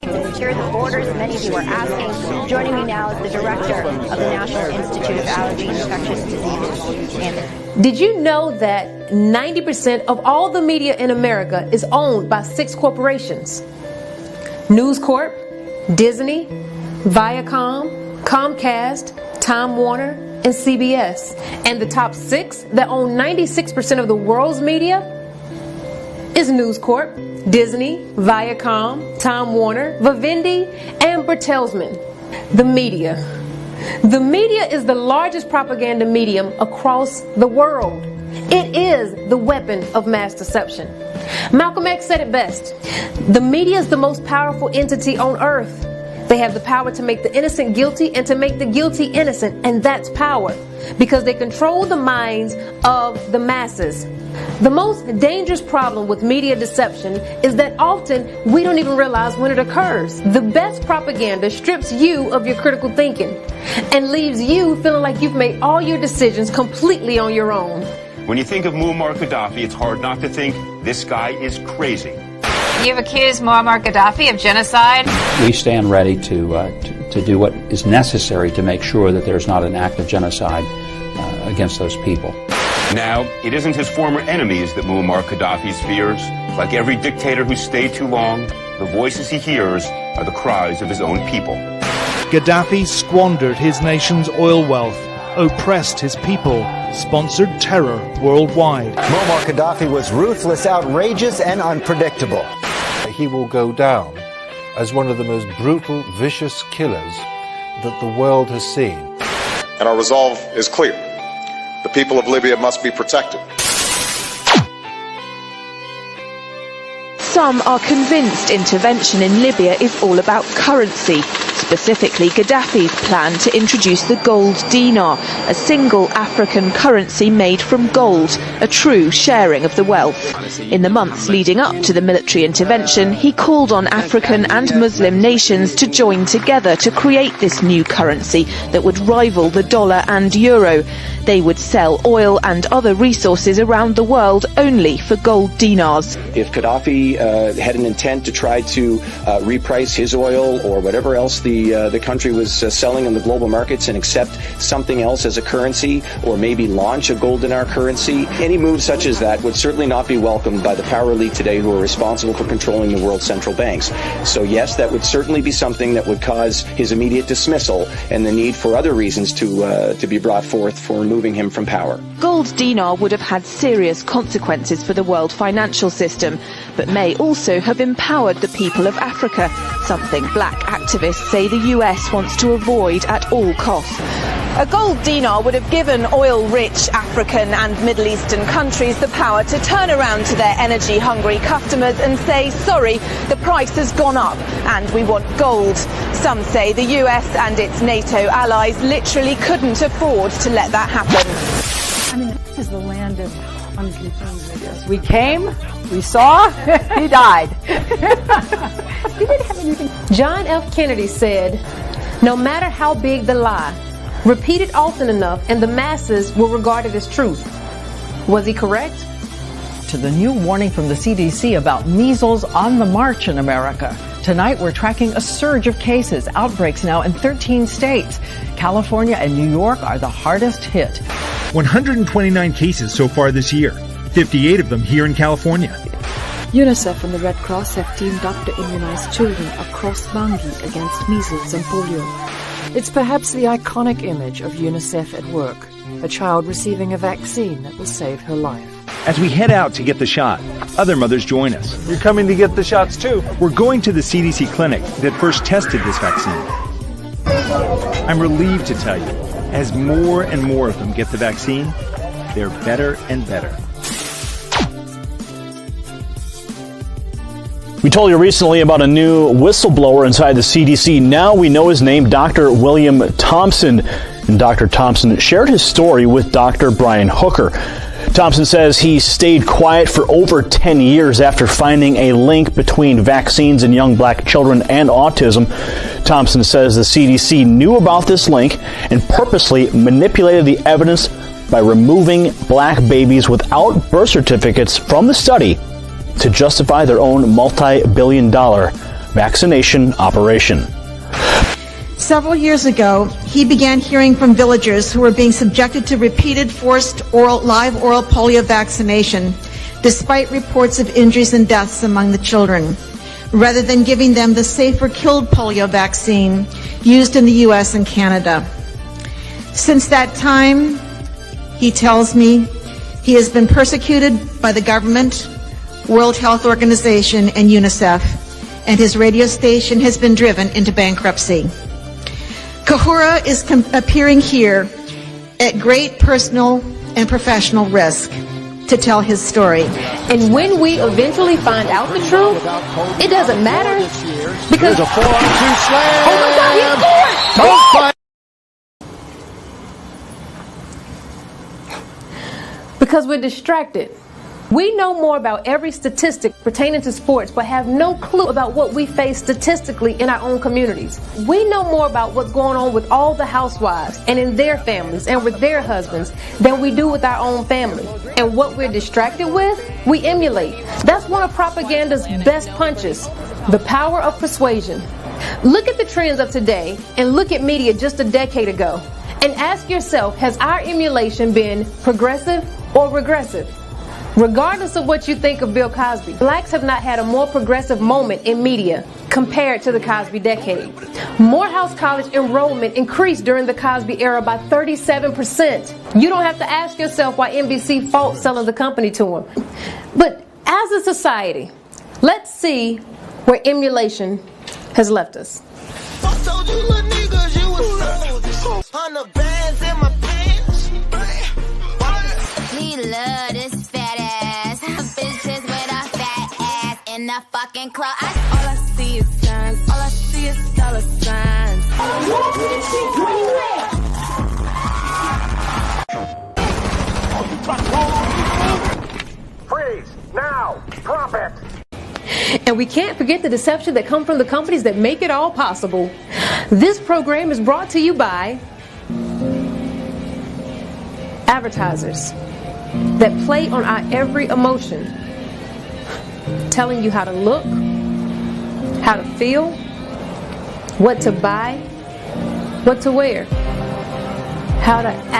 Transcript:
To secure the borders, many of you are asking. Joining me now is the director of the National Institute of Allergy and Infectious Diseases. Did you know that 90% of all the media in America is owned by 6 corporations? News Corp, Disney, Viacom, Comcast, Time Warner, and CBS. And the top 6 that own 96% of the world's media is News Corp, Disney, Viacom, Time Warner, Vivendi, and Bertelsmann. The media. The media is the largest propaganda medium across the world. It is the weapon of mass deception. Malcolm X said it best. The media is the most powerful entity on earth. They have the power to make the innocent guilty and to make the guilty innocent, and that's power, because they control the minds of the masses. The most dangerous problem with media deception is that often we don't even realize when it occurs. The best propaganda strips you of your critical thinking and leaves you feeling like you've made all your decisions completely on your own. When you think of Muammar Gaddafi, it's hard not to think this guy is crazy. You've accused Muammar Gaddafi of genocide. We stand ready to do what is necessary to make sure that there's not an act of genocide against those people. Now, it isn't his former enemies that Muammar Gaddafi fears. Like every dictator who stayed too long, the voices he hears are the cries of his own people. Gaddafi squandered his nation's oil wealth, oppressed his people, sponsored terror worldwide. Muammar Gaddafi was ruthless, outrageous, and unpredictable. He will go down as one of the most brutal, vicious killers that the world has seen. And our resolve is clear. The people of Libya must be protected. Some are convinced intervention in Libya is all about currency, specifically Gaddafi's plan to introduce the gold dinar, a single African currency made from gold, a true sharing of the wealth. In the months leading up to the military intervention, he called on African and Muslim nations to join together to create this new currency that would rival the dollar and euro. They would sell oil and other resources around the world only for gold dinars. If Gaddafi had an intent to try to reprice his oil or whatever else the country was selling in the global markets and accept something else as a currency, or maybe launch a gold dinar currency, any move such as that would certainly not be welcomed by the power elite today who are responsible for controlling the world's central banks. So yes, that would certainly be something that would cause his immediate dismissal and the need for other reasons to be brought forth for removing him from power. Gold dinar would have had serious consequences for the world financial system, but may also have empowered the people of Africa, something black activists say the US wants to avoid at all costs. A gold dinar would have given oil-rich African and Middle Eastern countries the power to turn around to their energy-hungry customers and say, sorry, the price has gone up and we want gold. Some say the US and its NATO allies literally couldn't afford to let that happen. I mean, this is the land of unconnected videos. We came, we saw, he died. He didn't have anything. John F. Kennedy said, no matter how big the lie, repeat it often enough and the masses will regard it as truth. Was he correct? To the new warning from the CDC about measles on the march in America. Tonight, we're tracking a surge of cases, outbreaks now in 13 states. California and New York are the hardest hit. 129 cases so far this year, 58 of them here in California. UNICEF and the Red Cross have teamed up to immunize children across Bangui against measles and polio. It's perhaps the iconic image of UNICEF at work, a child receiving a vaccine that will save her life. As we head out to get the shot, other mothers join us. You're coming to get the shots too. We're going to the CDC clinic that first tested this vaccine. I'm relieved to tell you, as more and more of them get the vaccine, they're better and better. We told you recently about a new whistleblower inside the CDC. Now we know his name, Dr. William Thompson. And Dr. Thompson shared his story with Dr. Brian Hooker. Thompson says he stayed quiet for over 10 years after finding a link between vaccines in young black children and autism. Thompson says the CDC knew about this link and purposely manipulated the evidence by removing black babies without birth certificates from the study to justify their own multi-billion-dollar vaccination operation. Several years ago, he began hearing from villagers who were being subjected to repeated forced live oral polio vaccination, despite reports of injuries and deaths among the children, rather than giving them the safer killed polio vaccine used in the U.S. and Canada. Since that time, he tells me, he has been persecuted by the government, World Health Organization, and UNICEF, and his radio station has been driven into bankruptcy. Kahura is appearing here at great personal and professional risk to tell his story. And when we eventually find out the truth, it doesn't matter because there's a 4-on-2 slam. Oh my God, he scored! Because we're distracted. We know more about every statistic pertaining to sports, but have no clue about what we face statistically in our own communities. We know more about what's going on with all the housewives and in their families and with their husbands than we do with our own family. And what we're distracted with, we emulate. That's one of propaganda's best punches, the power of persuasion. Look at the trends of today and look at media just a decade ago. And ask yourself, has our emulation been progressive or regressive? Regardless of what you think of Bill Cosby, blacks have not had a more progressive moment in media compared to the Cosby decade. Morehouse College enrollment increased during the Cosby era by 37%. You don't have to ask yourself why NBC fought selling the company to him. But as a society, let's see where emulation has left us. He love this fat ass. Bitches with a fat ass in the fucking club. All I see is signs. All I see is dollar signs. Freeze! Now! Drop it! And we can't forget the deception that comes from the companies that make it all possible. This program is brought to you by advertisers that play on our every emotion, telling you how to look, how to feel, what to buy, what to wear, how to act.